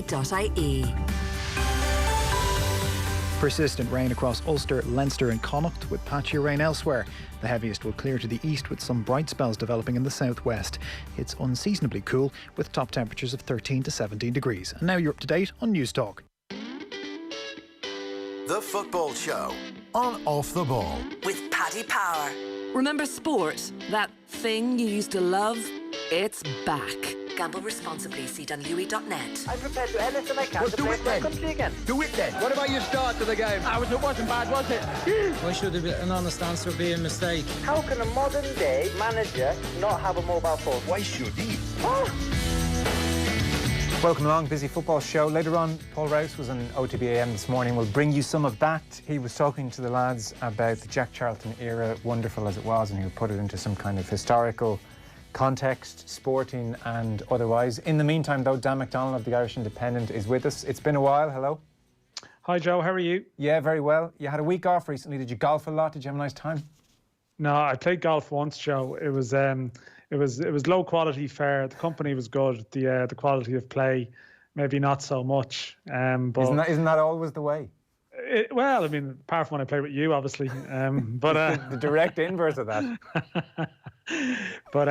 www.bbc.co.uk.ie. Persistent rain across Ulster, Leinster and Connacht, with patchy rain elsewhere. The heaviest will clear to the east, with some bright spells developing in the southwest. It's unseasonably cool, with top temperatures of 13 to 17 degrees. And now you're up to date on News Talk. The Football Show on Off the Ball With Paddy Power. Remember sport? That thing you used to love? It's back. Gamble responsibly. See dunlewy.net. I'm prepared to do anything I can to play for my country again. Do it then. What about your start to the game? It wasn't bad, was it? Why should an honest answer be a mistake? How can a modern day manager not have a mobile phone? Why should he? Welcome along, busy football show. Later on, Paul Rouse was on OTBAM this morning. We'll bring you some of that. He was talking to the lads about the Jack Charlton era, wonderful as it was, and he'll put it into some kind of historical context, sporting and otherwise. In the meantime, though, Dan McDonnell of the Irish Independent is with us. It's been a while. Hello. Hi, Joe. How are you? Yeah, very well. You had a week off recently. Did you golf a lot? Did you have a nice time? No, I played golf once, Joe. It was low quality fare. The company was good. The quality of play, maybe not so much. But isn't that always the way? Well, I mean, apart from when I played with you, obviously. But the direct inverse of that. But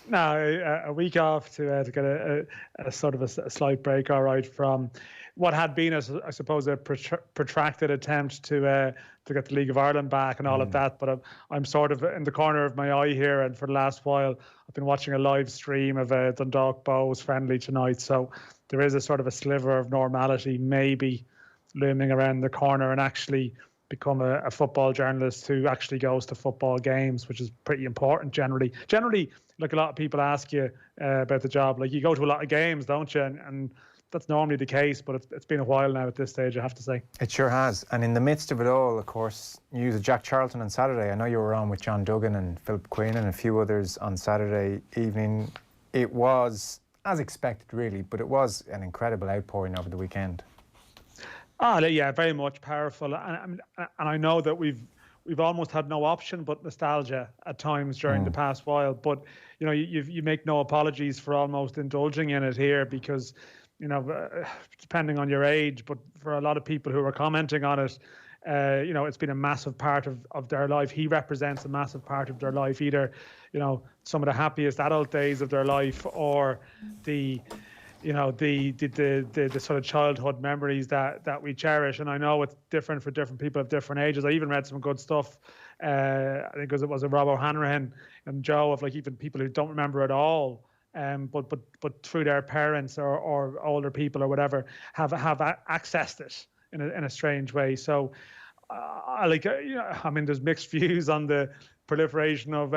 no, a week off to get a sort of a slight break, all right, from what had been, I suppose, a protracted attempt to get the League of Ireland back and all of that. But I'm sort of in the corner of my eye here, and for the last while, I've been watching a live stream of Dundalk Bows friendly tonight. So there is a sort of a sliver of normality, maybe looming around the corner, and actually become a football journalist who actually goes to football games, which is pretty important generally. Generally, like a lot of people ask you about the job, like you go to a lot of games, don't you? And that's normally the case, but it's been a while now at this stage, I have to say. It sure has. And in the midst of it all, of course, news of Jack Charlton on Saturday. I know you were on with John Duggan and Philip Quinn and a few others on Saturday evening. It was, as expected really, but it was an incredible outpouring over the weekend. Oh, yeah, very much powerful. And I know that we've almost had no option but nostalgia at times during the past while. But, you know, you make no apologies for almost indulging in it here because, you know, depending on your age, but for a lot of people who are commenting on it, you know, it's been a massive part of their life. He represents a massive part of their life, either, you know, some of the happiest adult days of their life or the sort of childhood memories that we cherish. And I know it's different for different people of different ages. I even read some good stuff. I think it was a Rob O'Hanrahan and Joe, of like even people who don't remember at all, but through their parents or older people or whatever have accessed it in a strange way. So I mean, there's mixed views on the proliferation of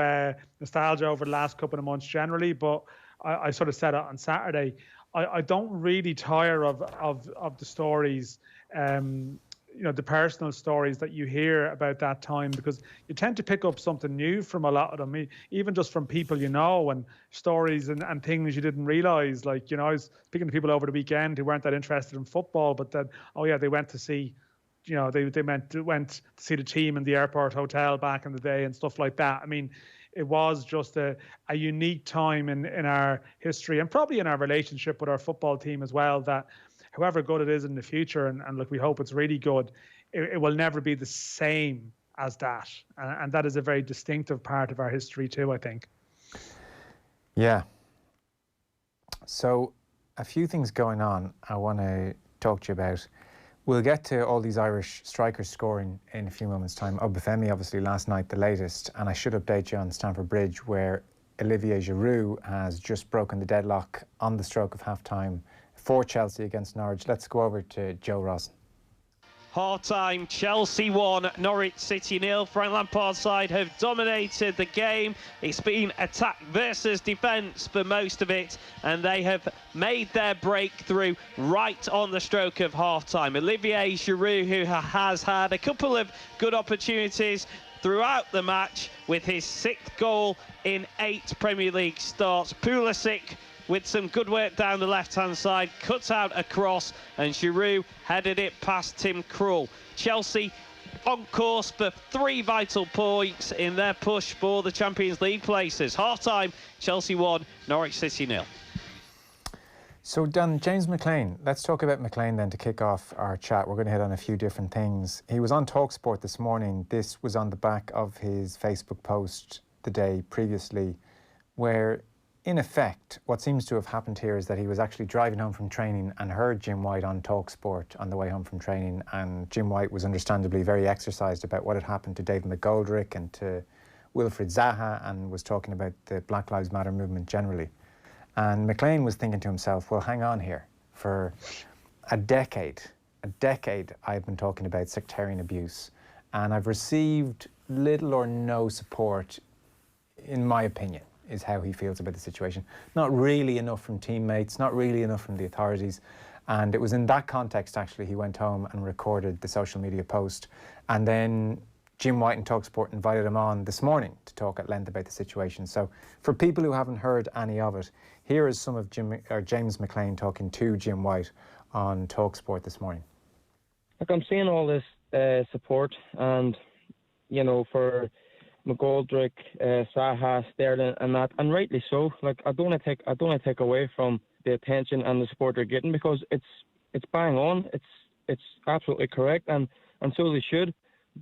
nostalgia over the last couple of months generally, but I sort of said it on Saturday. I don't really tire of the stories, you know, the personal stories that you hear about that time, because you tend to pick up something new from a lot of them, even just from people you know, and stories and things you didn't realise. Like, you know, I was speaking to people over the weekend who weren't that interested in football, but then, oh yeah, they went to see, you know, they went to see the team in the airport hotel back in the day and stuff like that. I mean, it was just a unique time in our history, and probably in our relationship with our football team as well, that however good it is in the future, and look, we hope it's really good, it will never be the same as that. And that is a very distinctive part of our history too, I think. Yeah. So a few things going on I want to talk to you about. We'll get to all these Irish strikers scoring in a few moments' time. Obafemi, obviously, last night, the latest. And I should update you on Stamford Bridge, where Olivier Giroud has just broken the deadlock on the stroke of half-time for Chelsea against Norwich. Let's go over to Joe Ross. Half-time, Chelsea 1, Norwich City 0. Frank Lampard's side have dominated the game. It's been attack versus defence for most of it, and they have made their breakthrough right on the stroke of half-time. Olivier Giroud, who has had a couple of good opportunities throughout the match with his 6th goal in 8 Premier League starts. Pulisic with some good work down the left-hand side, cut out a cross, and Giroud headed it past Tim Krul. Chelsea on course for 3 vital points in their push for the Champions League places. Half-time, Chelsea 1, Norwich City 0. So, Dan, James McClean, let's talk about McClean then to kick off our chat. We're going to hit on a few different things. He was on TalkSport this morning. This was on the back of his Facebook post the day previously, where, in effect, what seems to have happened here is that he was actually driving home from training and heard Jim White on TalkSport on the way home from training, and Jim White was understandably very exercised about what had happened to David McGoldrick and to Wilfried Zaha, and was talking about the Black Lives Matter movement generally. And McClean was thinking to himself, well, hang on here. For a decade, I've been talking about sectarian abuse, and I've received little or no support, in my opinion, is how he feels about the situation. Not really enough from teammates, not really enough from the authorities. And it was in that context, actually, he went home and recorded the social media post. And then Jim White and TalkSport invited him on this morning to talk at length about the situation. So for people who haven't heard any of it, here is some of James McClean talking to Jim White on TalkSport this morning. Look, I'm seeing all this support, and for McGoldrick, Zaha, Sterling, and that, and rightly so. Like, I don't want to take away from the attention and the support they're getting, because it's bang on. It's absolutely correct, and so they should.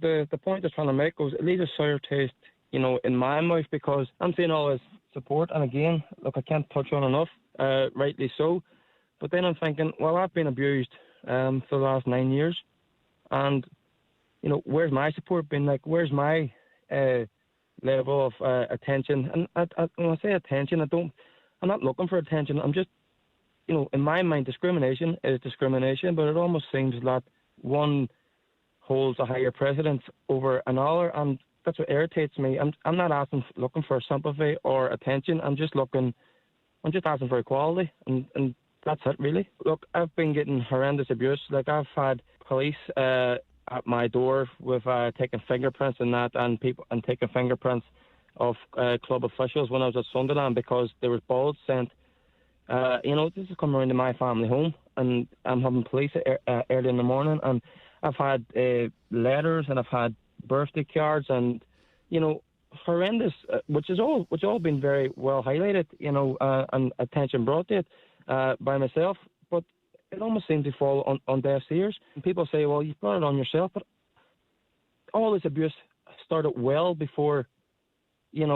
The point they're trying to make was, it leaves a sour taste, in my mouth, because I'm seeing all this support, and again, look, I can't touch on enough, rightly so. But then I'm thinking, well, I've been abused for the last 9 years, and where's my support been? Like, where's my level of attention? And when I say attention, I'm not looking for attention. I'm just, in my mind, discrimination is discrimination, but it almost seems that one holds a higher precedence over another, and that's what irritates me. I'm not looking for sympathy or attention. I'm just asking for equality, and that's it, really. Look, I've been getting horrendous abuse. Like, I've had police at my door with taking fingerprints and that, and taking fingerprints of club officials when I was at Sunderland, because there was balls sent. This is coming around to my family home, and I'm having police early in the morning, and I've had letters, and I've had birthday cards, and horrendous, which all been very well highlighted, and attention brought to it by myself. But it almost seems to fall on deaf ears. And people say, well, you brought it on yourself, but all this abuse started well before, I'm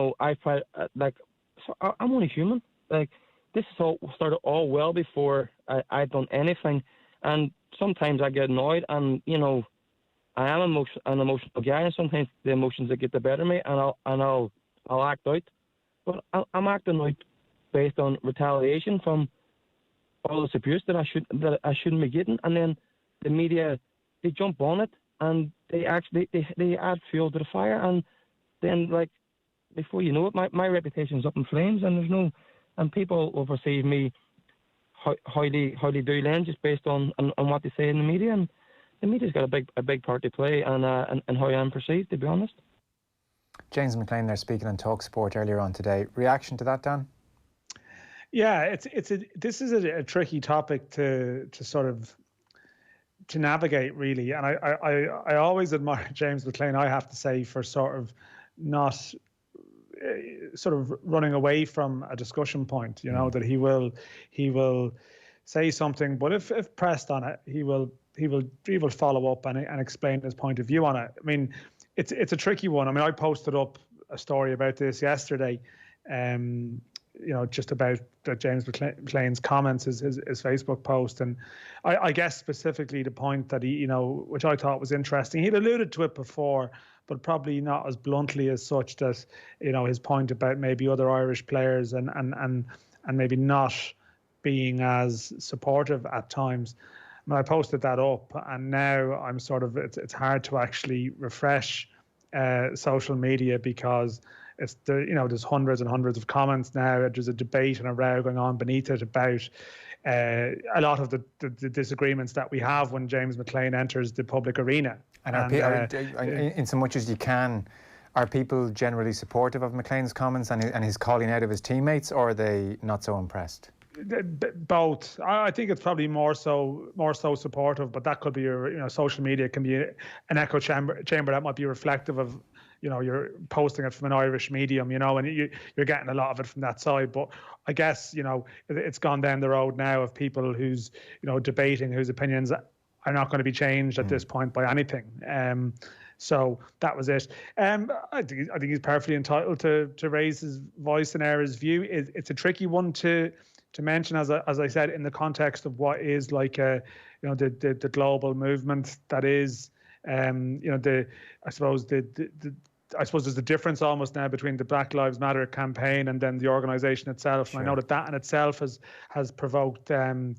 only human. Like, this started all well before I'd done anything. And sometimes I get annoyed, and I am an emotional guy, and sometimes the emotions that get the better of me, and I'll act out. But I'm acting out based on retaliation from all this abuse that I shouldn't be getting, and then the media, they jump on it, and they add fuel to the fire, and then, like, before you know it, my reputation's up in flames, and people will perceive me how they do then, just based on what they say in the media, and the media's got a big part to play, and how I'm perceived, to be honest. James McClean there, speaking on TalkSport earlier on today. Reaction to that, Dan? Yeah, this is a tricky topic to sort of to navigate, really, and I always admire James McClean, I have to say, for sort of not sort of running away from a discussion point, that he will say something, but if pressed on it, he will follow up and explain his point of view on it. I mean, it's a tricky one. I mean, I posted up a story about this yesterday, just about James McClean's comments, his Facebook post, and I guess specifically the point that he, which I thought was interesting. He'd alluded to it before, but probably not as bluntly as such, that his point about maybe other Irish players and maybe not being as supportive at times. I mean, I posted that up, and now I'm sort of, it's hard to actually refresh social media, because there's hundreds and hundreds of comments now. There's a debate and a row going on beneath it about a lot of the disagreements that we have when James McClean enters the public arena. And in so much as you can, are people generally supportive of McClean's comments and his calling out of his teammates, or are they not so impressed? Both. I think it's probably more so supportive, but that could be social media can be an echo chamber that might be reflective of you're posting it from an Irish medium, and you're getting a lot of it from that side. But I guess, it's gone down the road now of people who's, debating, whose opinions are not going to be changed at this point by anything. So that was it. I think he's perfectly entitled to raise his voice and air his view. It's a tricky one to mention, as I said, in the context of what is like the global movement that is, I suppose there's a difference almost now between the Black Lives Matter campaign and then the organisation itself. Sure. And I know that in itself has provoked, that in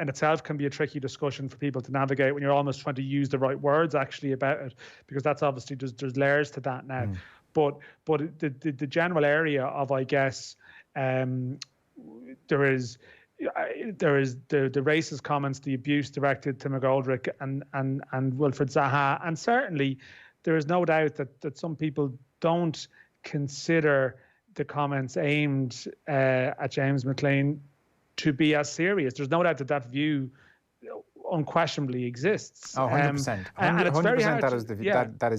itself can be a tricky discussion for people to navigate when you're almost trying to use the right words actually about it, because that's obviously there's layers to that now. But the general area of, I guess, there is the racist comments, the abuse directed to McGoldrick and Wilfred Zaha, and certainly there is no doubt that some people don't consider the comments aimed at James McClean to be as serious. There's no doubt that view unquestionably exists. Oh, 100%. And it's very hard that is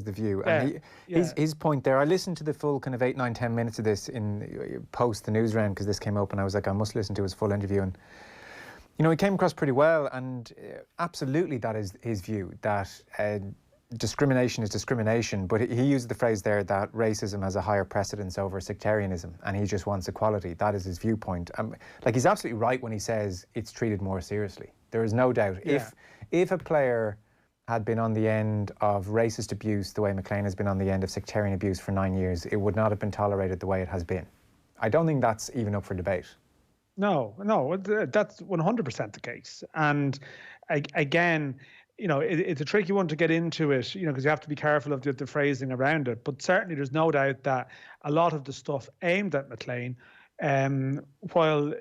the view. And his point there, I listened to the full kind of 8, 9, 10 minutes of this in post the news round, because this came up and I was like, I must listen to his full interview. And, he came across pretty well, and absolutely that is his view, that discrimination is discrimination. But he used the phrase there that racism has a higher precedence over sectarianism and he just wants equality. That is his viewpoint. He's absolutely right when he says it's treated more seriously. There is no doubt. Yeah. If a player had been on the end of racist abuse the way McClean has been on the end of sectarian abuse for 9 years, it would not have been tolerated the way it has been. I don't think that's even up for debate. No, that's 100% the case. And again, it's a tricky one to get into it, because you have to be careful of the phrasing around it. But certainly there's no doubt that a lot of the stuff aimed at McClean, while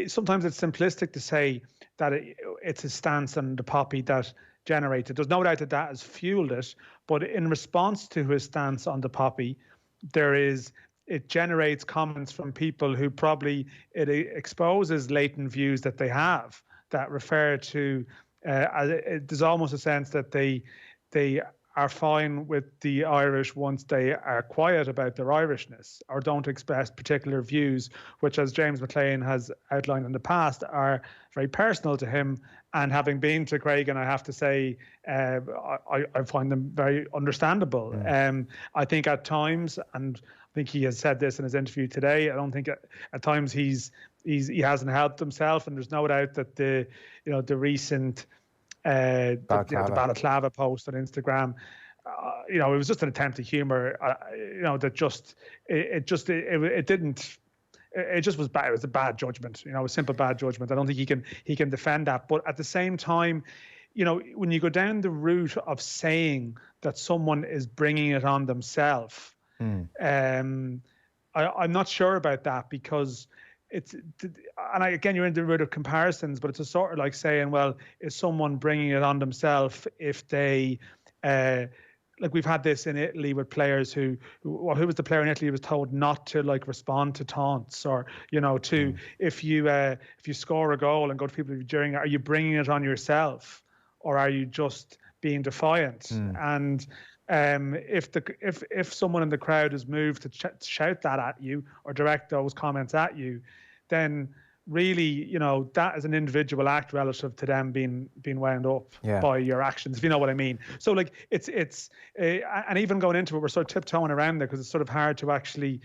sometimes it's simplistic to say that it's his stance on the poppy that generated. There's no doubt that has fueled it, but in response to his stance on the poppy, it generates comments from people who probably it exposes latent views that they have that refer to. There's almost a sense that they are fine with the Irish once they are quiet about their Irishness or don't express particular views, which, as James McClean has outlined in the past, are very personal to him. And having been to Craigan, I have to say, I find them very understandable. I think at times, and I think he has said this in his interview today, I don't think at times he hasn't helped himself, and there's no doubt that the recent the Balaclava post on Instagram, it was just an attempt at humor, that it just was bad. It was a bad judgment, a simple bad judgment. I don't think he can defend that. But at the same time, when you go down the route of saying that someone is bringing it on themselves, I'm not sure about that, because again, you're in the route of comparisons, but it's a sort of like saying, well, is someone bringing it on themselves if they, like we've had this in Italy with players who was the player in Italy who was told not to respond to taunts, or if you score a goal and go to people during, are you bringing it on yourself or are you just being defiant? And if someone in the crowd is moved to shout that at you or direct those comments at you, then really, that is an individual act relative to them being wound up by your actions, if you know what I mean. So it's and even going into it, we're sort of tiptoeing around there because it's sort of hard to actually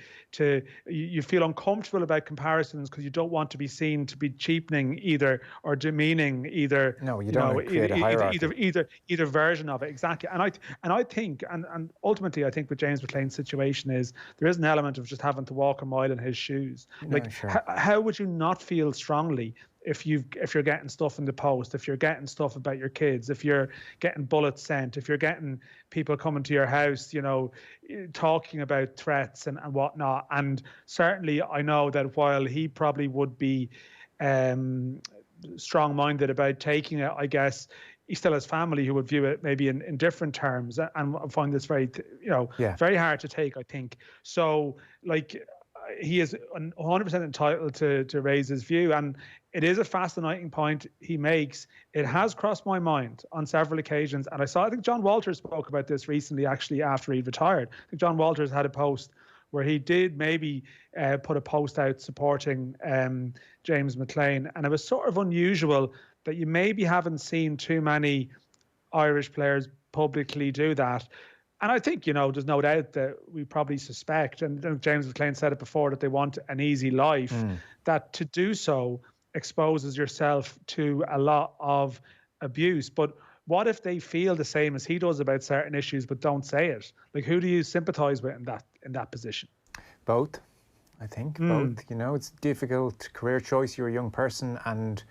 you feel uncomfortable about comparisons because you don't want to be seen to be cheapening either or demeaning either. No, you don't create a hierarchy. Either version of it, exactly. And I think and ultimately I think with James McClean's situation is there is an element of just having to walk a mile in his shoes. How would you not feel strongly if you're getting stuff in the post, if you're getting stuff about your kids, if you're getting bullets sent, if you're getting people coming to your house, talking about threats and whatnot. And certainly I know that while he probably would be strong-minded about taking it, I guess he still has family who would view it maybe in different terms, and I find this very, very hard to take, I think. So he is 100% entitled to raise his view. And it is a fascinating point he makes. It has crossed my mind on several occasions. And I think John Walters spoke about this recently, actually, after he retired. I think John Walters had a post where he did maybe put a post out supporting James McClean. And it was sort of unusual that you maybe haven't seen too many Irish players publicly do that. And I think, there's no doubt that we probably suspect, and James McClean said it before, that they want an easy life, that to do so exposes yourself to a lot of abuse. But what if they feel the same as he does about certain issues but don't say it? Like, who do you sympathise with in that position? Both, I think. Both. It's a difficult career choice. You're a young person and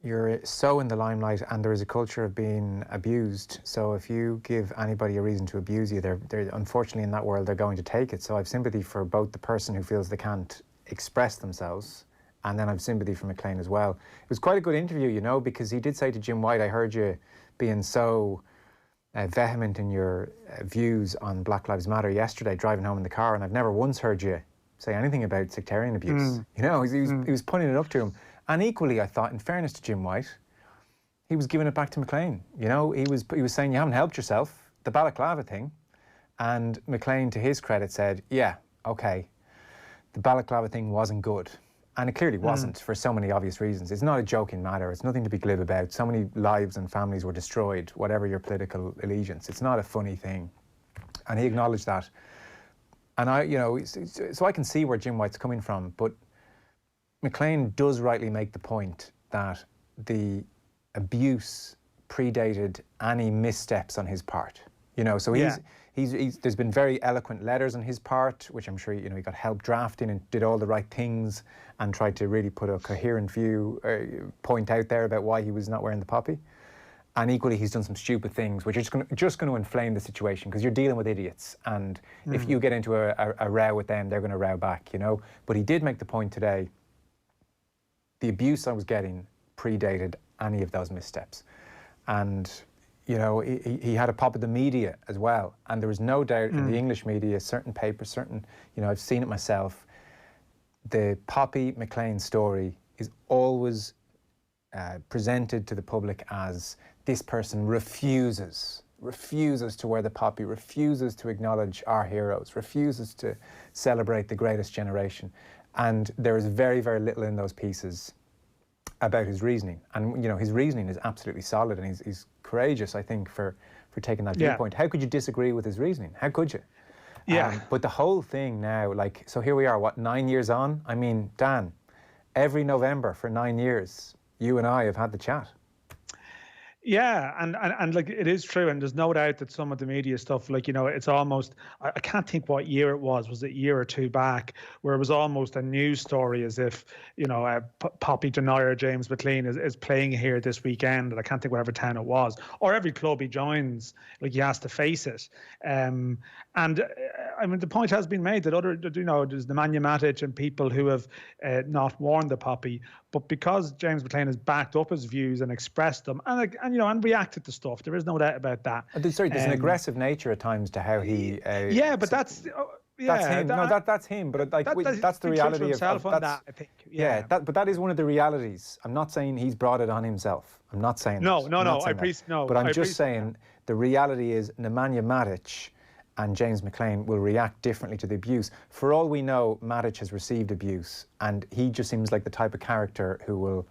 you're so in the limelight, and there is a culture of being abused. So if you give anybody a reason to abuse you, they're unfortunately in that world, they're going to take it. So I've sympathy for both the person who feels they can't express themselves, and then I've sympathy for McClean as well. It was quite a good interview, because he did say to Jim White, I heard you being so vehement in your views on Black Lives Matter yesterday, driving home in the car, and I've never once heard you say anything about sectarian abuse. He was putting it up to him. And equally, I thought, in fairness to Jim White, he was giving it back to McClean. He was saying, you haven't helped yourself, the balaclava thing. And McClean, to his credit, said, yeah, okay, the balaclava thing wasn't good. And it clearly wasn't, for so many obvious reasons. It's not a joking matter. It's nothing to be glib about. So many lives and families were destroyed, whatever your political allegiance. It's not a funny thing. And he acknowledged that. And so I can see where Jim White's coming from, but McClean does rightly make the point that the abuse predated any missteps on his part. So he's there's been very eloquent letters on his part, which I'm sure he got help drafting and did all the right things and tried to really put a coherent view, point out there about why he was not wearing the poppy. And equally, he's done some stupid things, which are just going to inflame the situation, because you're dealing with idiots, and if you get into a row with them, they're going to row back. But he did make the point today. The abuse I was getting predated any of those missteps. And, he had a pop at the media as well. And there was no doubt in the English media, certain papers, I've seen it myself, the Poppy McClean story is always presented to the public as this person refuses to wear the poppy, refuses to acknowledge our heroes, refuses to celebrate the greatest generation. And there is very, very little in those pieces about his reasoning. And, his reasoning is absolutely solid, and he's courageous, I think, for taking that viewpoint. How could you disagree with his reasoning? How could you? Yeah. But the whole thing now, so here we are, 9 years on? I mean, Dan, every November for 9 years, you and I have had the chat. Yeah, and it is true, and there's no doubt that some of the media stuff, it's almost, I can't think what year it was it a year or two back, where it was almost a news story, as if, Poppy denier James McClean is playing here this weekend, and I can't think whatever town it was, or every club he joins, he has to face it. The point has been made that there's Nemanja Matic and people who have not worn the poppy, but because James McClean has backed up his views and expressed them, and reacted to stuff, there is no doubt about that. There's an aggressive nature at times to how he. But that's. That's him. That's him. But that's the reality of that. I think. Yeah. But that is one of the realities. I'm not saying he's brought it on himself. I'm not saying no. No. But I'm just saying the reality is Nemanja Matic and James McClean will react differently to the abuse. For all we know, Matic has received abuse, and he just seems like the type of character who will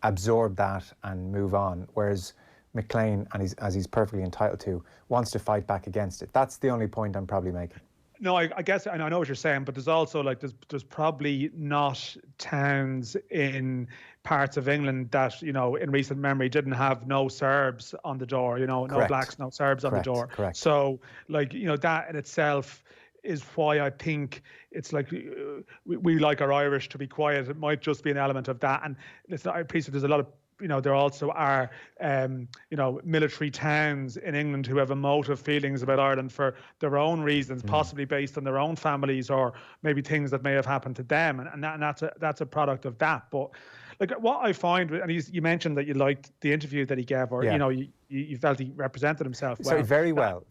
absorb that and move on, whereas McClean, and as he's perfectly entitled to, wants to fight back against it. That's the only point I'm probably making. No, I guess, and I know what you're saying, but there's also there's probably not towns in parts of England that, in recent memory didn't have no Serbs on the door, no blacks, no Serbs on the door. Correct. So, that in itself is why I think it's we like our Irish to be quiet. It might just be an element of that. And listen, I appreciate there's a lot of, there also are, military towns in England who have emotive feelings about Ireland for their own reasons, possibly based on their own families or maybe things that may have happened to them. And that's a product of that. But what I find, and you mentioned that you liked the interview that he gave, or, you felt he represented himself well. Sorry, very well.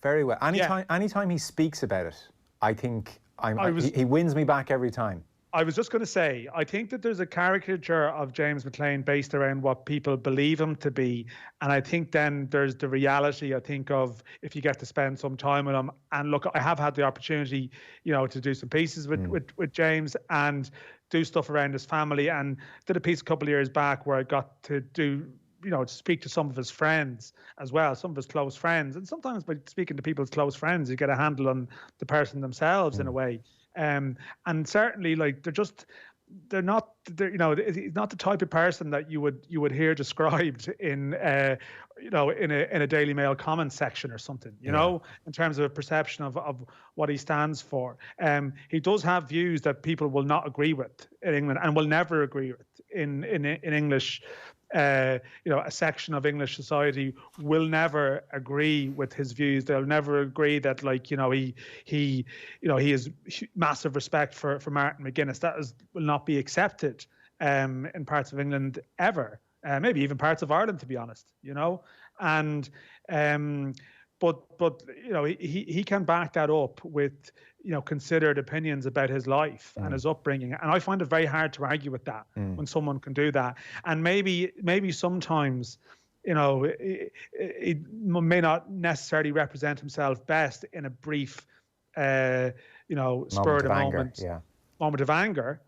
Anytime he speaks about it, I think he wins me back every time. I was just going to say, I think that there's a caricature of James McClean based around what people believe him to be. And I think then there's the reality, I think, of if you get to spend some time with him. And look, I have had the opportunity, to do some pieces with James and do stuff around his family, and did a piece a couple of years back where I got to do, to speak to some of his friends as well, some of his close friends. And sometimes by speaking to people's close friends, you get a handle on the person themselves in a way. And certainly, like, he's not the type of person that you would hear described in a Daily Mail comment section or something, in terms of a perception of what he stands for. He does have views that people will not agree with in England and will never agree with in English. A section of English society will never agree with his views. They'll never agree that, he has massive respect for Martin McGuinness. That will not be accepted in parts of England ever. Maybe even parts of Ireland, to be honest. And but he can back that up with considered opinions about his life and his upbringing, and I find it very hard to argue with that when someone can do that. And maybe sometimes he may not necessarily represent himself best in a brief spur of the moment of anger,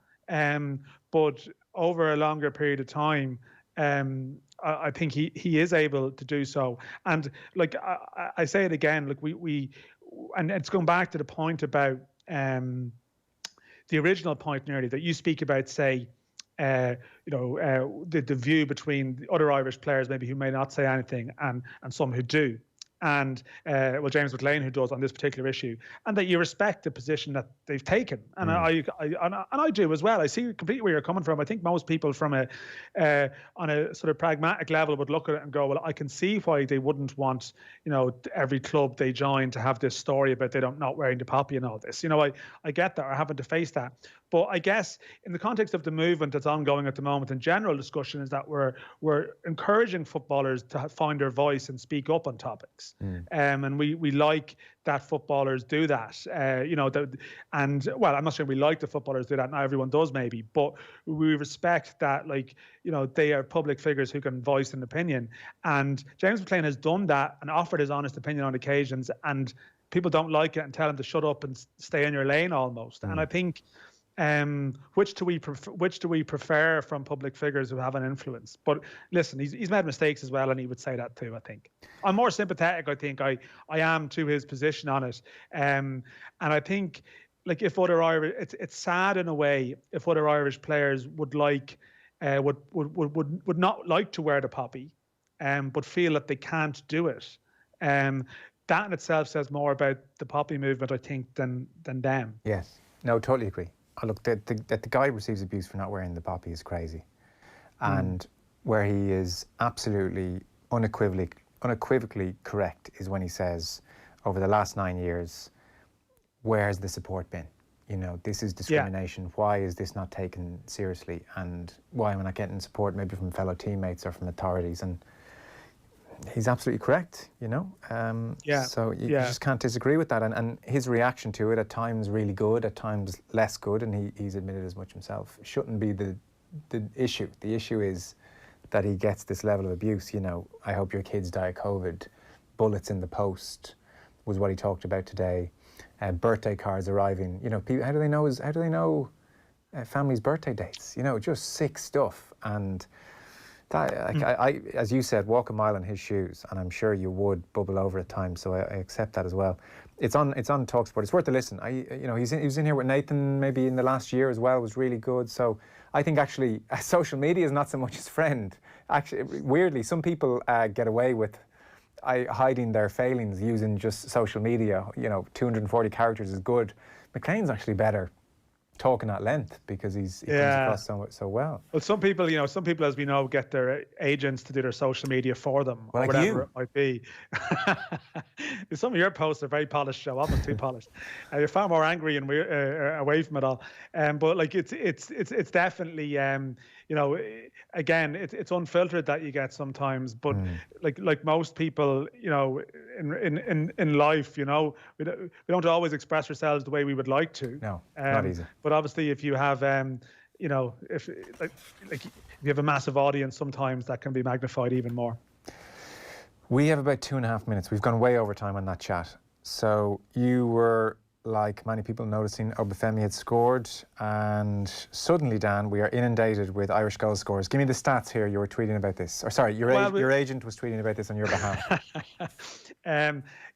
but over a longer period of time, I think he is able to do so. And like I say it again, like we and it's going back to the point about the original point nearly that you speak about, say, the view between the other Irish players maybe who may not say anything and some who do. And James McClean, who does on this particular issue, and that you respect the position that they've taken, and I do as well. I see completely where you're coming from. I think most people from on a sort of pragmatic level would look at it and go, well, I can see why they wouldn't want every club they join to have this story about they don't not wearing the poppy and all this. I get that, or having to face that. But I guess in the context of the movement that's ongoing at the moment, and general discussion is that we're encouraging footballers to find their voice and speak up on topics. And we like that footballers do that. And well, I'm not sure we like the footballers do that. Not everyone does, maybe, but we respect that, they are public figures who can voice an opinion. And James McClean has done that and offered his honest opinion on occasions, and people don't like it and tell him to shut up and stay in your lane almost. And I think, which do we prefer from public figures who have an influence? But listen, he's made mistakes as well, and he would say that too. I think I'm more sympathetic. I think I am to his position on it, and I think if other Irish, it's sad in a way if other Irish players would not like to wear the poppy, but feel that they can't do it. That in itself says more about the poppy movement, I think, than them. Yes, no, totally agree. Look, that the guy receives abuse for not wearing the poppy is crazy. And where he is absolutely unequivocally correct is when he says, over the last 9 years, where's the support been? This is discrimination. Yeah. Why is this not taken seriously? And why am I not getting support maybe from fellow teammates or from authorities? And he's absolutely correct, So you just can't disagree with that. And his reaction to it, at times really good, at times less good, and he's admitted as much himself, shouldn't be the issue. The issue is that he gets this level of abuse. I hope your kids die of COVID. Bullets in the post was what he talked about today. Birthday cards arriving. People, how do they know families' birthday dates? Just sick stuff. And that, I, as you said, walk a mile in his shoes, and I'm sure you would bubble over at times. So I accept that as well. It's on TalkSport. It's worth a listen. He was in here with Nathan maybe in the last year as well. It was really good. So I think actually social media is not so much his friend. Actually, weirdly, some people get away with hiding their failings using just social media. 240 characters is good. McClean's actually better talking at length because he comes across so well. Well, some people, as we know, get their agents to do their social media for them, well, or like whatever it might be. Some of your posts are very polished, Joe, almost too polished. You're far more angry and away from it all. But it's definitely, you know, again, it's unfiltered that you get sometimes, but like most people, you know, in life, you know, we don't always express ourselves the way we would like to. No, not easy. But obviously, if you have, you know, if you have a massive audience, sometimes that can be magnified even more. We have about 2.5 minutes. We've gone way over time on that chat. So you were, like many people, noticing Obafemi had scored, and suddenly, Dan, we are inundated with Irish goal scorers. Give me the stats here. You were tweeting about this. Or sorry, your agent was tweeting about this on your behalf.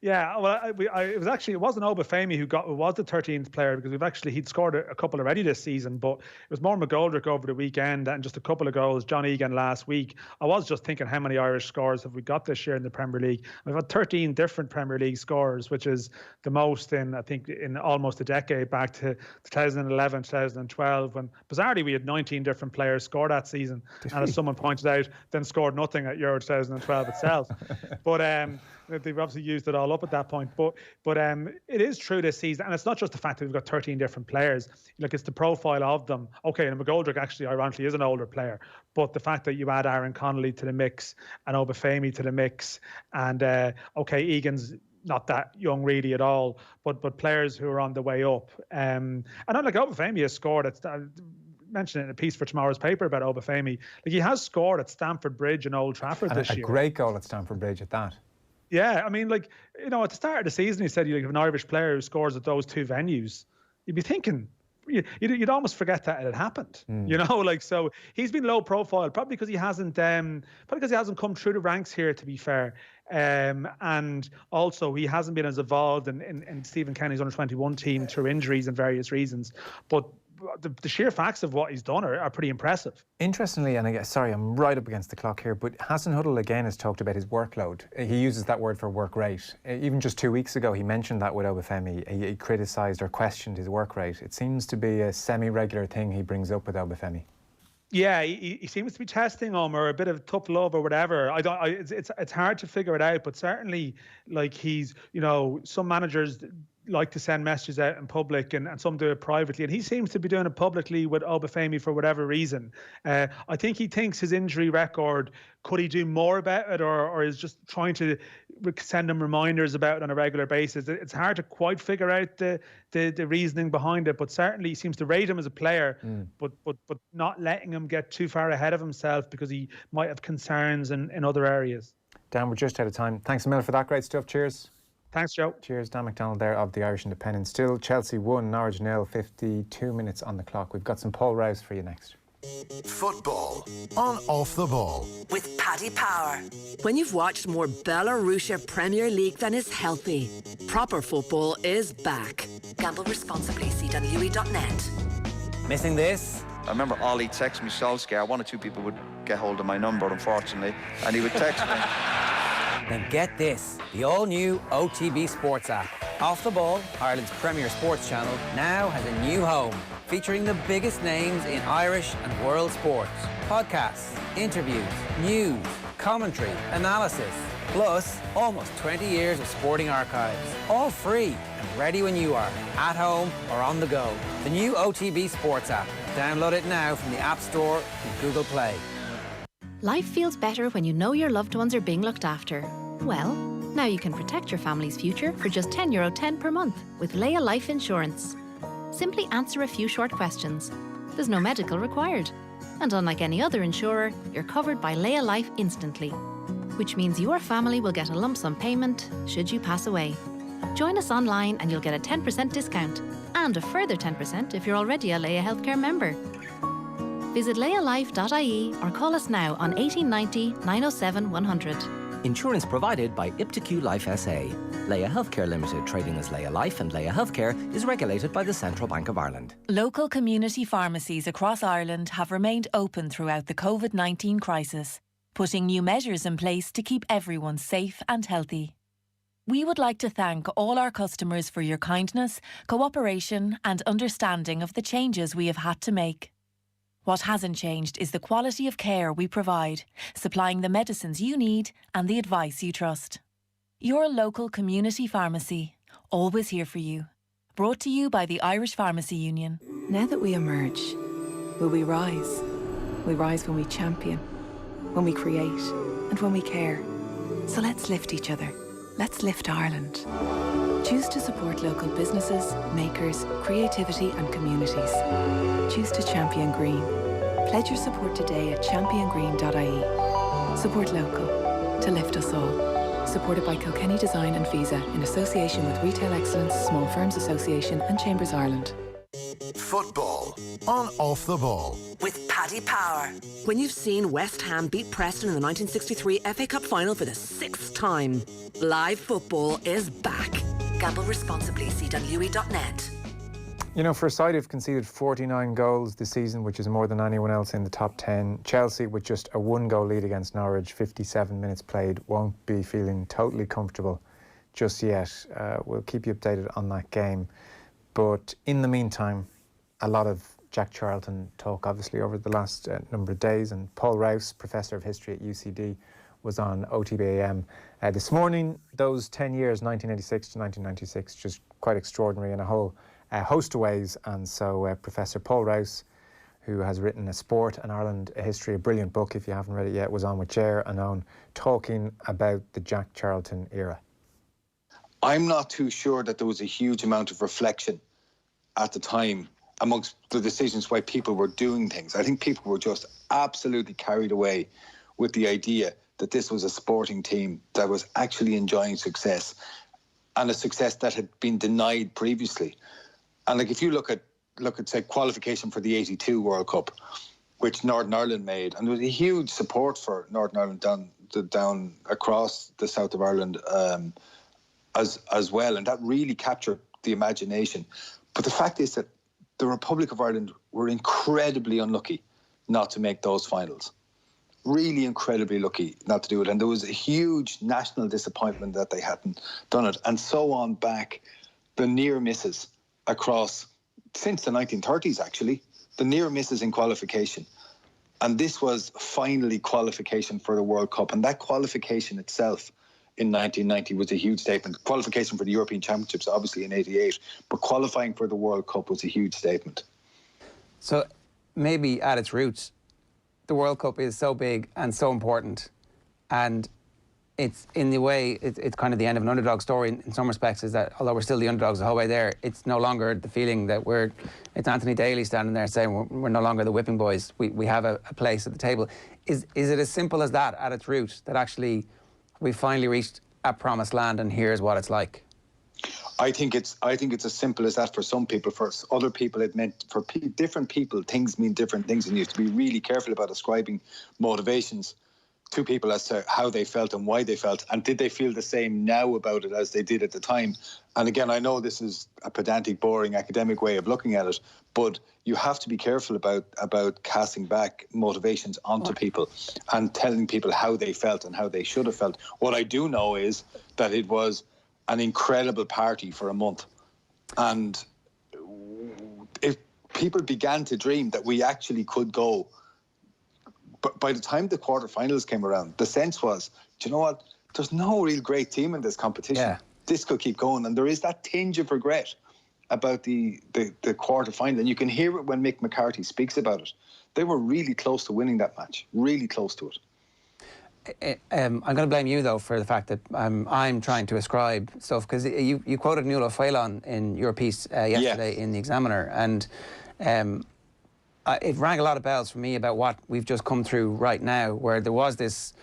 Yeah, well, it wasn't Obafemi who was the 13th player, because he'd scored a couple already this season, but it was more McGoldrick over the weekend and just a couple of goals. John Egan last week. I was just thinking, how many Irish scorers have we got this year in the Premier League? We've had 13 different Premier League scorers, which is the most in almost a decade, back to 2011, 2012, when bizarrely we had 19 different players score that season, and as someone pointed out, then scored nothing at Euro 2012 itself. But they've obviously used it all up at that point. But it is true this season, and it's not just the fact that we've got 13 different players. Like, it's the profile of them. Okay, and McGoldrick actually, ironically, is an older player, but the fact that you add Aaron Connolly to the mix and Obafemi to the mix, and Egan's not that young really at all, but players who are on the way up. And like Obafemi has scored I mentioned it in a piece for tomorrow's paper about Obafemi. Like, he has scored at Stamford Bridge and Old Trafford this year. A great goal at Stamford Bridge at that. Yeah, I mean, like, you know, at the start of the season, he said you have an Irish player who scores at those two venues. You'd be thinking, you'd almost forget that it had happened. You know, like, so he's been low profile, probably because he hasn't come through the ranks here, to be fair. And also he hasn't been as involved in Stephen Kenny's under-21 team through injuries and various reasons. But the sheer facts of what he's done are pretty impressive. Interestingly, and I'm right up against the clock here, but Hasenhüttl again has talked about his workload. He uses that word for work rate. Even just 2 weeks ago, he mentioned that with Obafemi. He criticised or questioned his work rate. It seems to be a semi-regular thing he brings up with Obafemi. Yeah, he seems to be testing him, or a bit of tough love or whatever. It's hard to figure it out, but certainly, like, he's, you know, some managers like to send messages out in public, and some do it privately, and he seems to be doing it publicly with Obafemi for whatever reason. I think he thinks his injury record, could he do more about it, or is just trying to send him reminders about it on a regular basis. It's hard to quite figure out the reasoning behind it, but certainly he seems to rate him as a player, but not letting him get too far ahead of himself because he might have concerns in other areas. Dan, we're just out of time. Thanks a million for that. Great stuff. Cheers. Thanks, Joe. Cheers. Dan McDonnell there of the Irish Independent. Still Chelsea 1, Norwich 0, 52 minutes on the clock. We've got some Paul Rouse for you next. Football on Off the Ball. With Paddy Power. When you've watched more Belarus Premier League than is healthy, proper football is back. Gamble responsibly. See dunlewy.net. Missing this? I remember Ollie texted me Solskjaer. One or two people would get hold of my number, unfortunately, and he would text me. Then get this, the all-new OTB Sports app. Off the Ball, Ireland's premier sports channel, now has a new home, featuring the biggest names in Irish and world sports. Podcasts, interviews, news, commentary, analysis, plus almost 20 years of sporting archives. All free and ready when you are, at home or on the go. The new OTB Sports app. Download it now from the App Store and Google Play. Life feels better when you know your loved ones are being looked after. Well, now you can protect your family's future for just €10.10 per month with Leia Life Insurance. Simply answer a few short questions. There's no medical required. And unlike any other insurer, you're covered by Leia Life instantly, which means your family will get a lump sum payment should you pass away. Join us online and you'll get a 10% discount and a further 10% if you're already a Leia Healthcare member. Visit leialife.ie or call us now on 1890 907 100. Insurance provided by iptiQ Life SA. Leia Healthcare Limited, trading as Leia Life and Leia Healthcare, is regulated by the Central Bank of Ireland. Local community pharmacies across Ireland have remained open throughout the COVID-19 crisis, putting new measures in place to keep everyone safe and healthy. We would like to thank all our customers for your kindness, cooperation and understanding of the changes we have had to make. What hasn't changed is the quality of care we provide, supplying the medicines you need and the advice you trust. Your local community pharmacy, always here for you. Brought to you by the Irish Pharmacy Union. Now that we emerge, will we rise? We rise when we champion, when we create, and when we care. So let's lift each other. Let's lift Ireland. Choose to support local businesses, makers, creativity and communities. Choose to champion green. Pledge your support today at championgreen.ie. Support local to lift us all. Supported by Kilkenny Design and Visa in association with Retail Excellence, Small Firms Association and Chambers Ireland. Football on Off the Ball. With Paddy Power. When you've seen West Ham beat Preston in the 1963 FA Cup final for the 6th time, live football is back. Gamble responsibly. See www.net. You know, for a side who've conceded 49 goals this season, which is more than anyone else in the top 10, Chelsea, with just a 1-goal lead against Norwich, 57 minutes played, won't be feeling totally comfortable just yet. We'll keep you updated on that game. But in the meantime, a lot of Jack Charlton talk, obviously, over the last number of days. And Paul Rouse, Professor of History at UCD, was on OTBAM this morning. Those 10 years, 1986 to 1996, just quite extraordinary in a whole host of ways. And so Professor Paul Rouse, who has written A Sport and Ireland, a History, a brilliant book, if you haven't read it yet, was on with Ger and Owen, talking about the Jack Charlton era. I'm not too sure that there was a huge amount of reflection at the time amongst the decisions why people were doing things. I think people were just absolutely carried away with the idea that this was a sporting team that was actually enjoying success, and a success that had been denied previously. And like, if you look at say qualification for the 82 World Cup, which Northern Ireland made, and there was a huge support for Northern Ireland down across the south of Ireland as well, and that really captured the imagination. But the fact is that the Republic of Ireland were incredibly unlucky not to make those finals. Really incredibly lucky not to do it. And there was a huge national disappointment that they hadn't done it. And so on back, the near misses across, since the 1930s actually, the near misses in qualification. And this was finally qualification for the World Cup. And that qualification itself in 1990 was a huge statement. Qualification for the European Championships, obviously, in 88, but qualifying for the World Cup was a huge statement. So maybe at its roots, the World Cup is so big and so important, and it's in the way, it's kind of the end of an underdog story in some respects, is that although we're still the underdogs the whole way there, it's no longer the feeling that it's Anthony Daly standing there saying we're no longer the whipping boys. We have a place at the table. Is it as simple as that at its root, that actually we finally reached a promised land and here's what it's like? I think it's as simple as that for some people. For other people, it meant, for different people, things mean different things, and you have to be really careful about ascribing motivations to people as to how they felt and why they felt, and did they feel the same now about it as they did at the time. And again, I know this is a pedantic, boring academic way of looking at it, but you have to be careful about casting back motivations onto people and telling people how they felt and how they should have felt. What I do know is that it was an incredible party for a month. And if people began to dream that we actually could go, but by the time the quarterfinals came around, the sense was, do you know what? There's no real great team in this competition. Yeah. This could keep going. And there is that tinge of regret about the quarterfinal. And you can hear it when Mick McCarthy speaks about it. They were really close to winning that match, really close to it. I'm going to blame you, though, for the fact that I'm trying to ascribe stuff, because you quoted Nuala Phelan in your piece yesterday in the Examiner, and it rang a lot of bells for me about what we've just come through right now, where there was this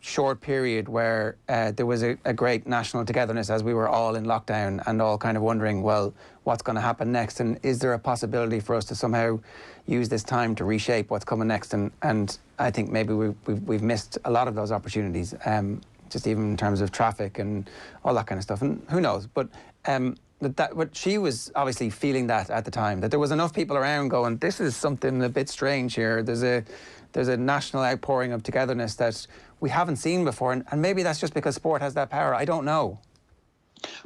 short period where there was a great national togetherness as we were all in lockdown and all kind of wondering, well, what's going to happen next, and is there a possibility for us to somehow use this time to reshape what's coming next? And I think maybe we've missed a lot of those opportunities, just even in terms of traffic and all that kind of stuff, and who knows. But but she was obviously feeling that at the time, that there was enough people around going, this is something a bit strange here. There's a national outpouring of togetherness that we haven't seen before, and maybe that's just because sport has that power. I don't know.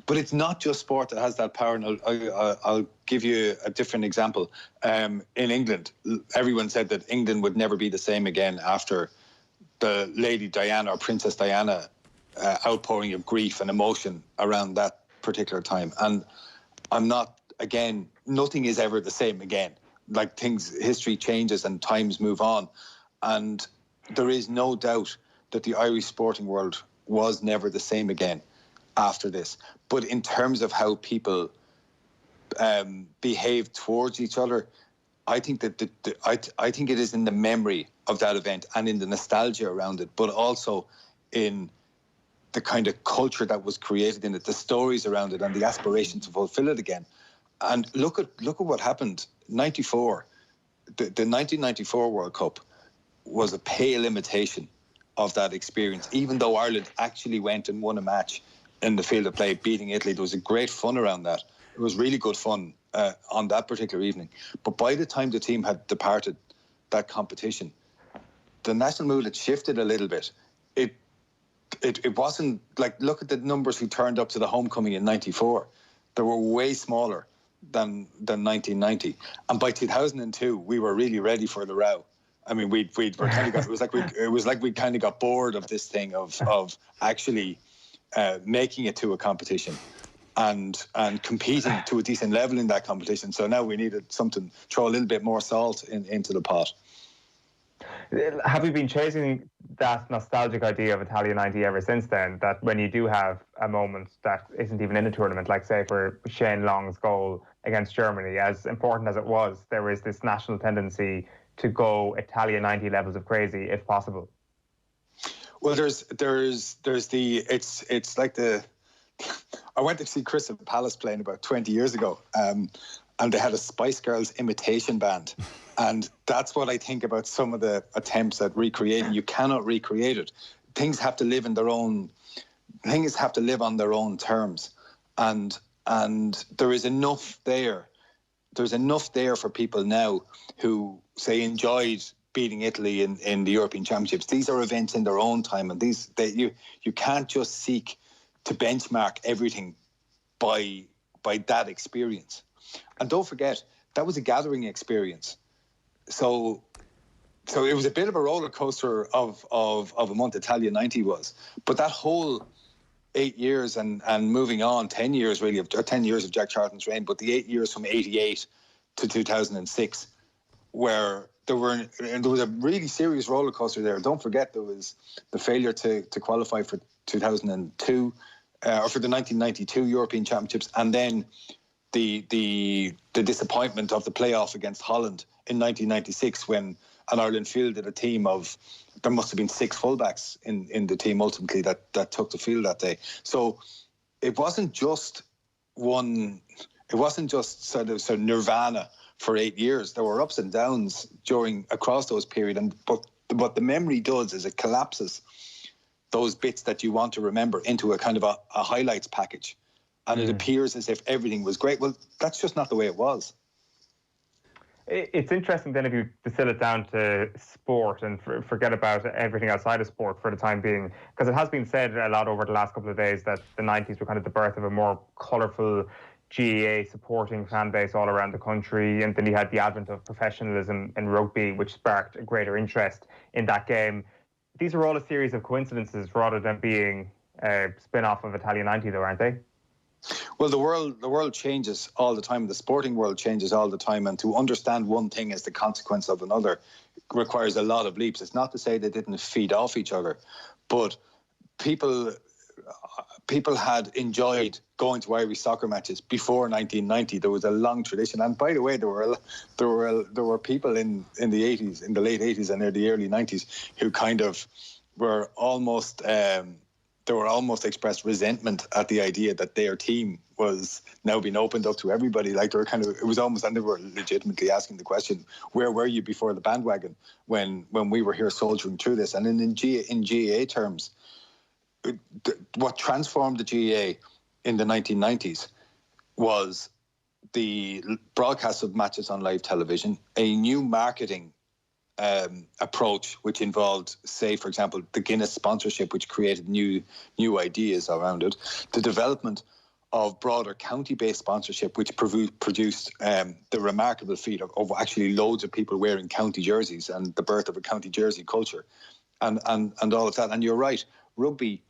But it's not just sport that has that power, and I'll give you a different example. In England, everyone said that England would never be the same again after the Lady Diana or Princess Diana outpouring of grief and emotion around that particular time. And I'm not, again, nothing is ever the same again. like history changes and times move on. And there is no doubt that the Irish sporting world was never the same again after this. But in terms of how people behave towards each other, I think that I think it is in the memory of that event and in the nostalgia around it, but also in the kind of culture that was created in it, the stories around it, and the aspiration to fulfill it again. And look at what happened. 94, the 1994 World Cup was a pale imitation of that experience, even though Ireland actually went and won a match in the field of play, beating Italy. There was a great fun around that. It was really good fun on that particular evening. But by the time the team had departed that competition, the national mood had shifted a little bit. It wasn't like, look at the numbers who turned up to the homecoming in 94. They were way smaller than 1990. And by 2002, we were really ready for the row. I mean, we were kind of got, it was like we kind of got bored of this thing of actually making it to a competition and competing to a decent level in that competition. So now we needed something, throw a little bit more salt into the pot. Have you been chasing that nostalgic idea of Italia 90 ever since then, that when you do have a moment that isn't even in a tournament, like say for Shane Long's goal against Germany, as important as it was, there is this national tendency to go Italia 90 levels of crazy if possible? Well, there's the, it's like the, I went to see Crystal Palace playing about 20 years ago, and they had a Spice Girls imitation band. And that's what I think about some of the attempts at recreating. You cannot recreate it. Things have to live on their own terms. And there is enough there. There's enough there for people now who, say, enjoyed beating Italy in the European Championships. These are events in their own time, and you can't just seek to benchmark everything by that experience. And don't forget, that was a gathering experience. So it was a bit of a roller coaster of a month, Italia 90 was. But that whole 8 years and moving on, 10 years really, or 10 years of Jack Charlton's reign, but the 8 years from 88 to 2006, where there was a really serious roller coaster there. Don't forget, there was the failure to qualify for 2002, or for the 1992 European Championships, and then the disappointment of the playoff against Holland in 1996 when Ireland fielded a team of, there must have been 6 fullbacks in the team ultimately that took the field that day. So it wasn't just sort of nirvana for 8 years. There were ups and downs across those periods, but what the memory does is it collapses those bits that you want to remember into a kind of a highlights package. And it appears as if everything was great. Well, that's just not the way it was. It's interesting then if you distill it down to sport and forget about everything outside of sport for the time being, because it has been said a lot over the last couple of days that the 90s were kind of the birth of a more colourful GAA supporting fan base all around the country, and then you had the advent of professionalism in rugby, which sparked a greater interest in that game. These are all a series of coincidences rather than being a spin-off of Italia 90 though, aren't they? Well, the world changes all the time. The sporting world changes all the time, and to understand one thing as the consequence of another requires a lot of leaps. It's not to say they didn't feed off each other, but people had enjoyed going to Irish soccer matches before 1990. There was a long tradition, and by the way, there were people in the 80s, in the late 80s and the early 90s, who kind of were almost. They were almost expressed resentment at the idea that their team was now being opened up to everybody. Like they were it was almost, and they were legitimately asking the question, where were you before the bandwagon when we were here soldiering through this? And in GAA terms, what transformed the GAA in the 1990s was the broadcast of matches on live television, a new marketing approach which involved, say, for example, the Guinness sponsorship, which created new ideas around it, the development of broader county-based sponsorship, which produced the remarkable feat of actually loads of people wearing county jerseys and the birth of a county jersey culture, and all of that. And you're right, rugby's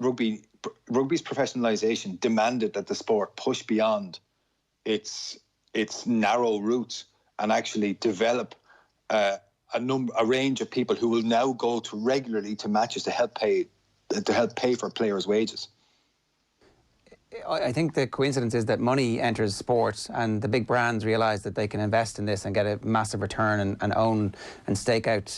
professionalisation demanded that the sport push beyond its narrow roots and actually develop a range of people who will now go to regularly to matches to help pay for players' wages. I think the coincidence is that money enters sport, and the big brands realise that they can invest in this and get a massive return and own and stake out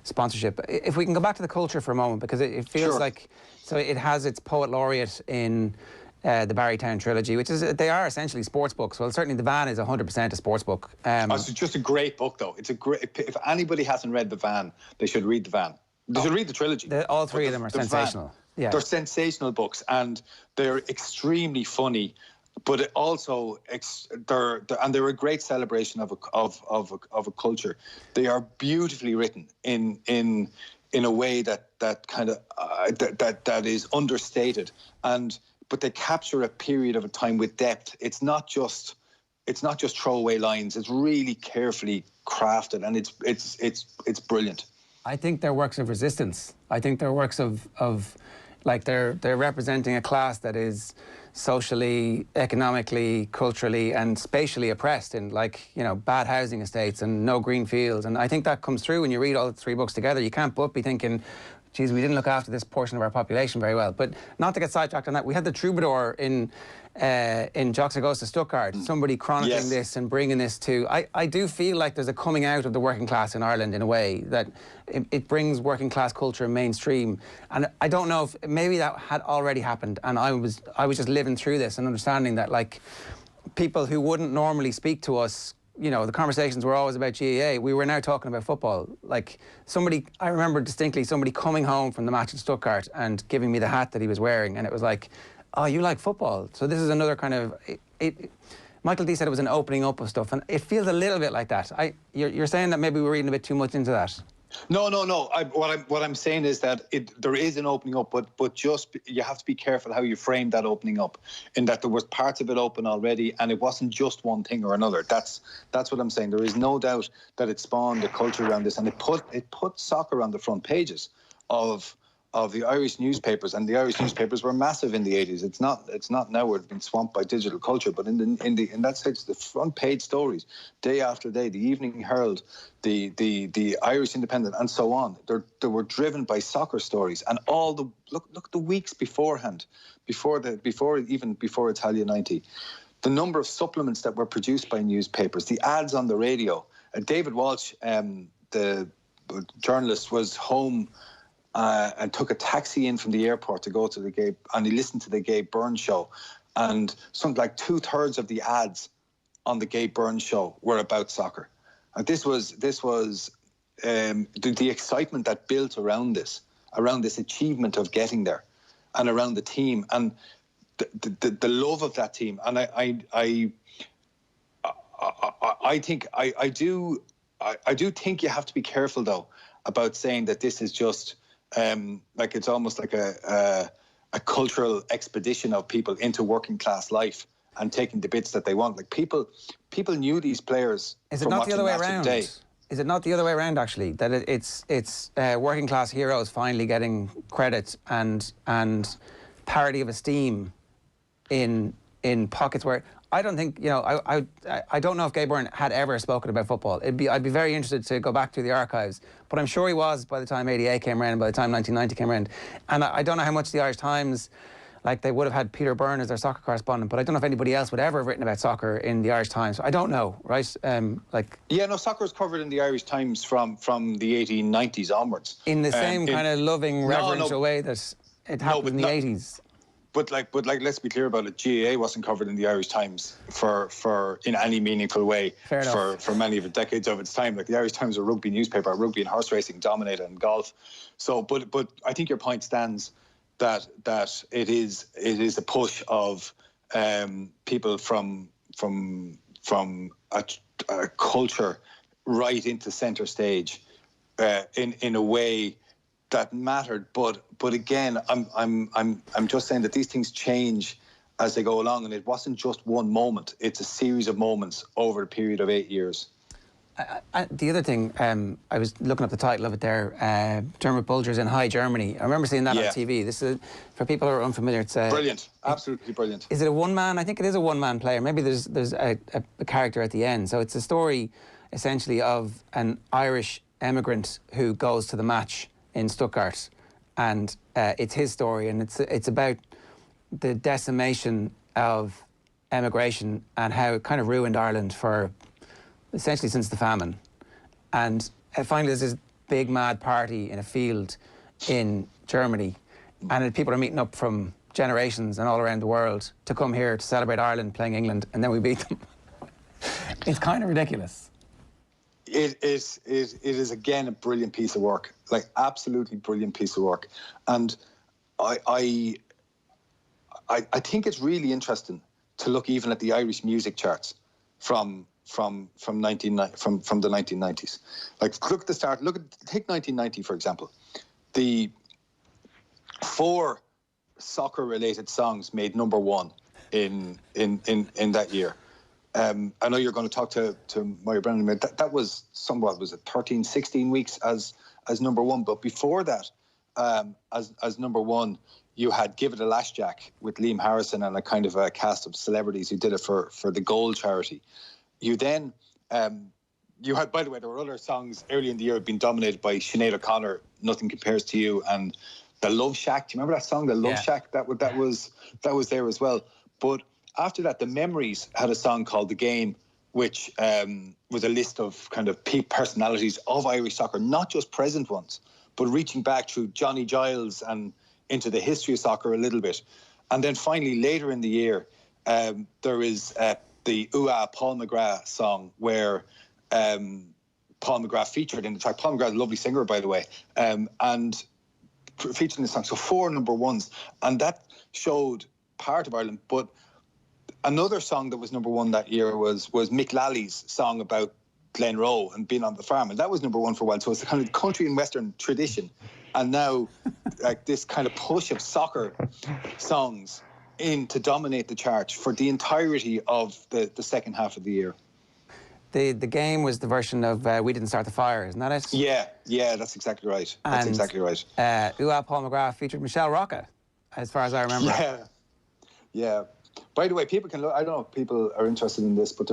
sponsorship. If we can go back to the culture for a moment, because it feels like, so it has its poet laureate in the Barrytown trilogy, which is, they are essentially sports books. Well, certainly The Van is 100% a sports book. It's just a great book, though. It's a great. If anybody hasn't read The Van, they should read The Van. They should read the trilogy. All three of them are sensational. Yeah. They're sensational books, and they're extremely funny, but it also they're a great celebration of a culture. They are beautifully written in a way that kind of that is understated, but they capture a period of a time with depth. It's not just throwaway lines. It's really carefully crafted, and it's brilliant. I think they're works of resistance. I think they're works of like they're representing a class that is socially, economically, culturally and spatially oppressed in, like, you know, bad housing estates and no green fields. And I think that comes through when you read all the three books together. You can't but be thinking, geez, we didn't look after this portion of our population very well. But not to get sidetracked on that, we had the Troubadour in Jocks That Goes to Stuttgart, somebody chronicling this and bringing this to... I do feel like there's a coming out of the working class in Ireland in a way that it brings working class culture mainstream. And I don't know if maybe that had already happened, and I was just living through this and understanding that, like, people who wouldn't normally speak to us, you know, the conversations were always about GAA. We were now talking about football. Like, I remember distinctly somebody coming home from the match in Stuttgart and giving me the hat that he was wearing, and it was like, oh, you like football? So this is another kind of... Michael D said it was an opening up of stuff, and it feels a little bit like that. You're saying that maybe we're reading a bit too much into that. No. What I'm saying is that there is an opening up, but just you have to be careful how you frame that opening up. In that there was parts of it open already, and it wasn't just one thing or another. That's what I'm saying. There is no doubt that it spawned a culture around this, and it put soccer on the front pages of the Irish newspapers, and the Irish newspapers were massive in the 80s. It's not now where it's been swamped by digital culture, but in that sense, the front page stories, day after day, the Evening Herald, the Irish Independent, and so on, they were driven by soccer stories, and all the look the weeks beforehand, before Italia 90, the number of supplements that were produced by newspapers, the ads on the radio. David Walsh, the journalist, was home. And took a taxi in from the airport to go to the Gabe, and he listened to the Gabe Burns show, and something like 2/3 of the ads on the Gabe Burns show were about soccer. And this was the excitement that built around this achievement of getting there, and around the team, and the love of that team. And I do think you have to be careful, though, about saying that this is just like it's almost like a cultural expedition of people into working class life and taking the bits that they want. Like people knew these players. Is it not the other way around? Is it not the other way around, actually? That it's working class heroes finally getting credit and parity of esteem in pockets where I don't think, you know, I don't know if Gabe Byrne had ever spoken about football. I'd be very interested to go back to the archives, but I'm sure he was by the time 88 came around, by the time 1990 came around. And I don't know how much the Irish Times, like, they would have had Peter Byrne as their soccer correspondent, but I don't know if anybody else would ever have written about soccer in the Irish Times. I don't know, right? Soccer is covered in the Irish Times from the 1890s onwards. In the same kind of loving, reverential way that it happened in the 80s. But let's be clear about it. GAA wasn't covered in the Irish Times for in any meaningful way for many of the decades of its time. Like, the Irish Times, a rugby newspaper, rugby and horse racing dominated, and golf. So, but I think your point stands that it is a push of people from a culture right into centre stage in a way that mattered, but again, I'm just saying that these things change as they go along, and it wasn't just one moment. It's a series of moments over a period of 8 years. The other thing, I was looking up the title of it there, Dermot Bulger's in High Germany. I remember seeing that on TV. This is, for people who are unfamiliar, it's brilliant, absolutely brilliant. Is it a one-man? I think it is a one-man player. Maybe there's a character at the end. So it's a story, essentially, of an Irish emigrant who goes to the match in Stuttgart, and it's his story, and it's about the decimation of emigration and how it kind of ruined Ireland for essentially since the famine. And finally there's this big mad party in a field in Germany, and people are meeting up from generations and all around the world to come here to celebrate Ireland playing England, and then we beat them. It's kind of ridiculous. It is again a brilliant piece of work, like absolutely brilliant piece of work. And I think it's really interesting to look even at the Irish music charts from the 1990s. Like look at the start. Take 1990 for example. The 4 soccer-related songs made #1 in that year. I know you're going to talk to Moya Brennan. That was somewhat, was it 13, 16 weeks as #1. But before that, as #1, you had Give It a Lash Jack with Liam Harrison and a kind of a cast of celebrities who did it for the Goal charity. You then, you had, by the way, there were other songs early in the year had been dominated by Sinead O'Connor, Nothing Compares to You, and The Love Shack. Do you remember that song, The Love Shack? That was there as well. But after that, The Memories had a song called The Game, which was a list of kind of peak personalities of Irish soccer, not just present ones, but reaching back through Johnny Giles and into the history of soccer a little bit. And then finally, later in the year, there is the Ooh-Ah Paul McGrath song, where Paul McGrath featured in the track. Paul McGrath, a lovely singer, by the way, and featured in the song. So 4 #1s. And that showed part of Ireland. But another song that was #1 that year was Mick Lally's song about Glenroe and being on the farm. And that was #1 for a while. So it's a kind of country and western tradition. And now, like, this kind of push of soccer songs in to dominate the chart for the entirety of the second half of the year. The Game was the version of We Didn't Start the Fire, isn't that it? Yeah, that's exactly right. That's exactly right. Ooh-Ah Paul McGrath featured Michelle Rocca, as far as I remember. Yeah. By the way, people can look. I don't know if people are interested in this, but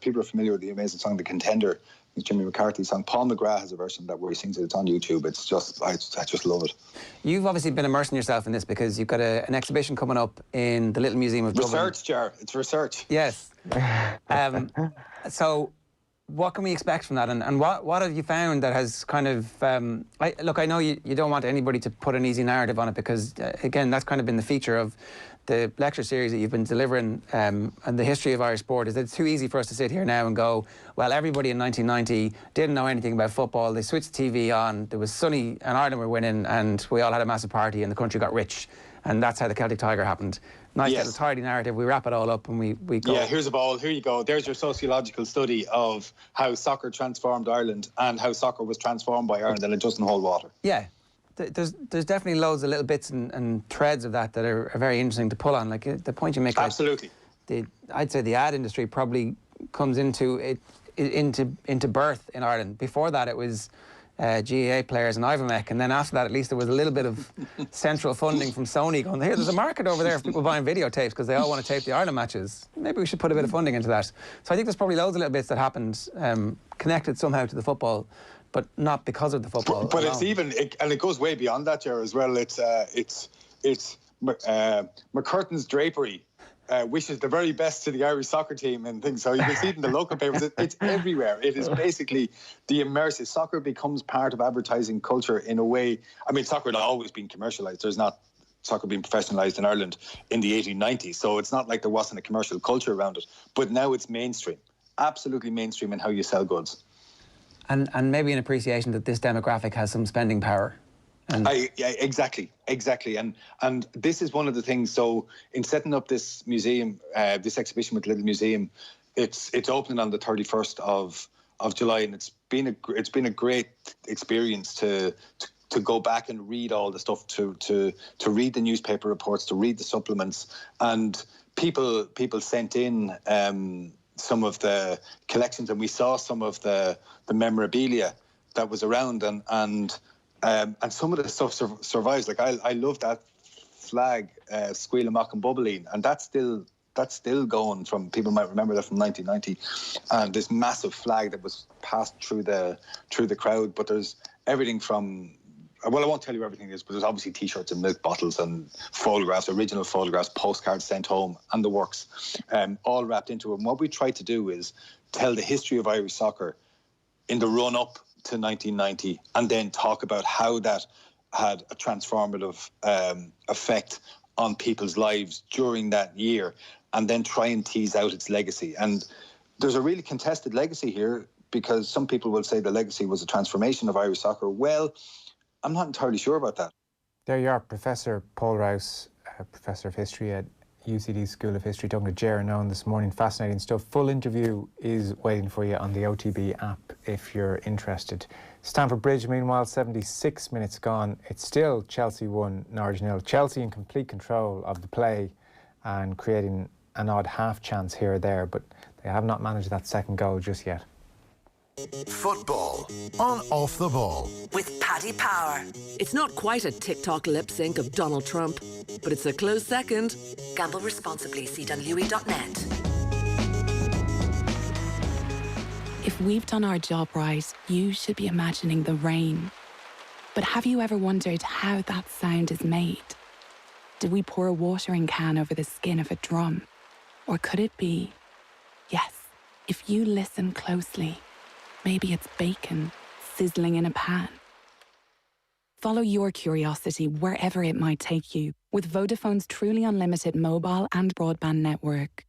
people are familiar with the amazing song "The Contender." It's Jimmy McCarthy's song. Paul McGrath has a version that where he sings it. It's on YouTube. It's just, I just love it. You've obviously been immersing yourself in this because you've got an exhibition coming up in the Little Museum of Dublin. Research, Jar. It's research. Yes. So, what can we expect from that? And what have you found that has kind of... look, I know you don't want anybody to put an easy narrative on it because, again, that's kind of been the feature of the lecture series that you've been delivering and the history of Irish sport, is that it's too easy for us to sit here now and go, well, everybody in 1990 didn't know anything about football. They switched the TV on. There was sunny and Ireland were winning and we all had a massive party and the country got rich. And that's how the Celtic Tiger happened. Nice little tidy narrative. We wrap it all up and we go. Yeah, here's a ball. Here you go. There's your sociological study of how soccer transformed Ireland and how soccer was transformed by Ireland, and it doesn't hold water. Yeah. There's definitely loads of little bits and threads of that are very interesting to pull on. Like the point you make. Absolutely. I'd say the ad industry probably comes into birth in Ireland. Before that, it was GAA players and Ivomec, and then after that, at least there was a little bit of central funding from Sony going, here, there's a market over there for people buying videotapes because they all want to tape the Ireland matches. Maybe we should put a bit of funding into that. So I think there's probably loads of little bits that happened connected somehow to the football, but not because of the football. But it's even, and it goes way beyond that, Ger, as well. It's McCurtain's drapery wishes the very best to the Irish soccer team and things. So you can see it in the local papers. It's everywhere. It is basically the immersive. Soccer becomes part of advertising culture in a way. I mean, soccer had always been commercialised. There's not soccer being professionalised in Ireland in the 1890s. So it's not like there wasn't a commercial culture around it. But now it's mainstream. Absolutely mainstream in how you sell goods. And maybe an appreciation that this demographic has some spending power. Exactly. And this is one of the things. So in setting up this museum, this exhibition with Little Museum, it's opening on the 31st of July, and it's been a great experience to go back and read all the stuff, to read the newspaper reports, to read the supplements, and people sent in some of the collections, and we saw some of the memorabilia that was around, and some of the stuff survives. Like I love that flag, Squeal Amach and Bubbling, and that's still going. From people might remember that from 1990, and this massive flag that was passed through the crowd. But there's everything from, well, I won't tell you everything is, but there's obviously T-shirts and milk bottles and photographs, original photographs, postcards sent home, and the works, all wrapped into it. And what we try to do is tell the history of Irish soccer in the run-up to 1990, and then talk about how that had a transformative effect on people's lives during that year, and then try and tease out its legacy. And there's a really contested legacy here, because some people will say the legacy was a transformation of Irish soccer. Well, I'm not entirely sure about that. There you are, Professor Paul Rouse, Professor of History at UCD School of History, talking to Gerard Nolan this morning. Fascinating stuff. Full interview is waiting for you on the OTB app if you're interested. Stamford Bridge, meanwhile, 76 minutes gone. It's still Chelsea 1, Norwich 0. Chelsea in complete control of the play and creating an odd half chance here or there, but they have not managed that second goal just yet. Football on Off the Ball. With Paddy Power. It's not quite a TikTok lip sync of Donald Trump, but it's a close second. Gamble responsibly. See dunlewy.net. If we've done our job right, you should be imagining the rain. But have you ever wondered how that sound is made? Did we pour a watering can over the skin of a drum? Or could it be, yes, if you listen closely, maybe it's bacon sizzling in a pan. Follow your curiosity wherever it might take you with Vodafone's truly unlimited mobile and broadband network.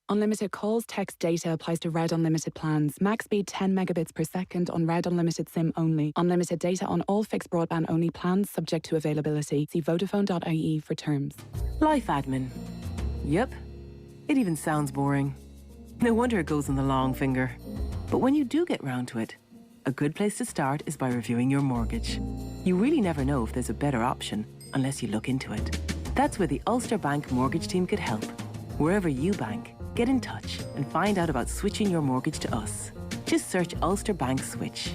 Unlimited calls, text, data applies to Red Unlimited plans. Max speed 10 megabits per second on Red Unlimited SIM only. Unlimited data on all fixed broadband only plans subject to availability. See Vodafone.ie for terms. Life admin. Yep. It even sounds boring. No wonder it goes on the long finger. But when you do get round to it, a good place to start is by reviewing your mortgage. You really never know if there's a better option unless you look into it. That's where the Ulster Bank mortgage team could help. Wherever you bank, get in touch and find out about switching your mortgage to us. Just search Ulster Bank Switch.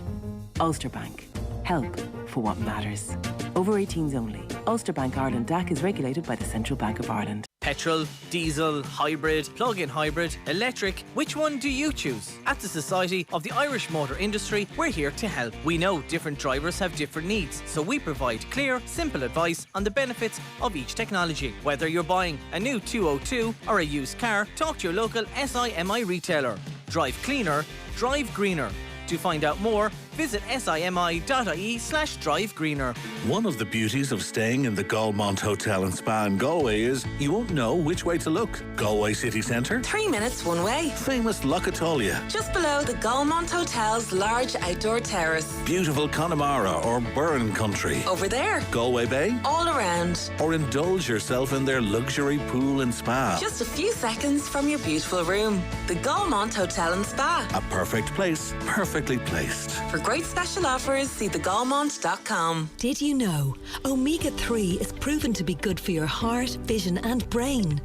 Ulster Bank. Help for what matters. Over 18s only. Ulster Bank Ireland DAC is regulated by the Central Bank of Ireland. Petrol, diesel, hybrid, plug-in hybrid, electric, which one do you choose? At the Society of the Irish Motor Industry, we're here to help. We know different drivers have different needs, so we provide clear, simple advice on the benefits of each technology. Whether you're buying a new 202 or a used car, talk to your local SIMI retailer. Drive cleaner, drive greener. To find out more, visit simi.ie/drivegreener. One of the beauties of staying in the Galmont Hotel and Spa in Galway is you won't know which way to look. Galway City Centre? 3 minutes one way. Famous Lochatolia? Just below the Galmont Hotel's large outdoor terrace. Beautiful Connemara or Burren Country? Over there. Galway Bay? All around. Or indulge yourself in their luxury pool and spa? Just a few seconds from your beautiful room. The Galmont Hotel and Spa. A perfect place, perfectly placed. For great special offers, see thegalmont.com. Did you know omega-3 is proven to be good for your heart, vision and brain?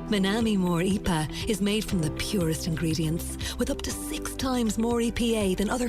Minami More EPA is made from the purest ingredients with up to 6 times more EPA than other